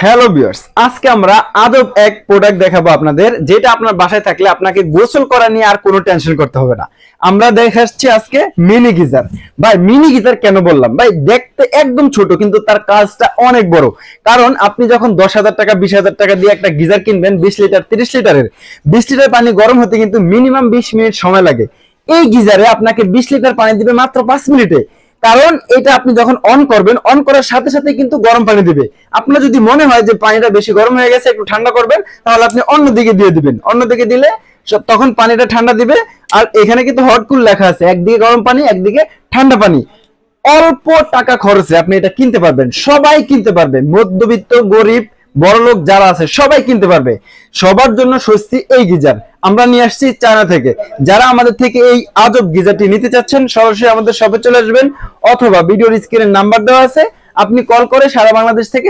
Hello viewers, আজকে আমরা আদব এক প্রোডাক্ট দেখাবো আপনাদের, যেটা আপনার বাসায় থাকলে আপনাকে গোসল করা নিয়ে আর কোনো টেনশন করতে হবে না। আমরা দেখাচ্ছি আজকে মিনি গিজার। ভাই মিনি গিজার কেন বললাম? ভাই দেখতে একদম ছোট কিন্তু তার কাজটা অনেক বড়। কারণ আপনি যখন 10,000 টাকা 20,000 টাকা দিয়ে একটা গিজার কিনবেন 20 লিটার 30 লিটারের, 20 লিটার পানি গরম হতে কিন্তু মিনিমাম 20 মিনিট সময় লাগে। এই গিজারে আপনাকে 20 লিটার পানি দিবে মাত্র 5 মিনিটে। কারণ এটা আপনি যখন অন করবেন, অন করার সাথে সাথে কিন্তু গরম পানি দিবে। আপনার যদি মনে হয় যে পানিটা বেশি গরম হয়ে গেছে, একটু ঠান্ডা করবেন, তাহলে আপনি অন্যদিকে দিয়ে দিবেন। অন্যদিকে দিলে তখন পানিটা ঠান্ডা দিবে। আর এখানে কিন্তু হট কুল লেখা আছে, একদিকে গরম পানি একদিকে ঠান্ডা পানি। অল্প টাকা খরচে আপনি এটা কিনতে পারবেন, সবাই কিনতে পারবে, মধ্যবিত্ত গরিব বড়লোক যারা আছে সবাই কিনতে পারবে। সবার জন্য স্বস্তি এই গিজার আমরা নিয়ে আসছি চায়না থেকে। যারা আমাদের থেকে এই আজব গিজারটি নিতে চাচ্ছেন সরাসরি আমাদের শপে চলে আসবেন, অথবা ভিডিওর স্ক্রিনে নাম্বার দেওয়া আছে, আপনি কল করে সারা বাংলাদেশ থেকে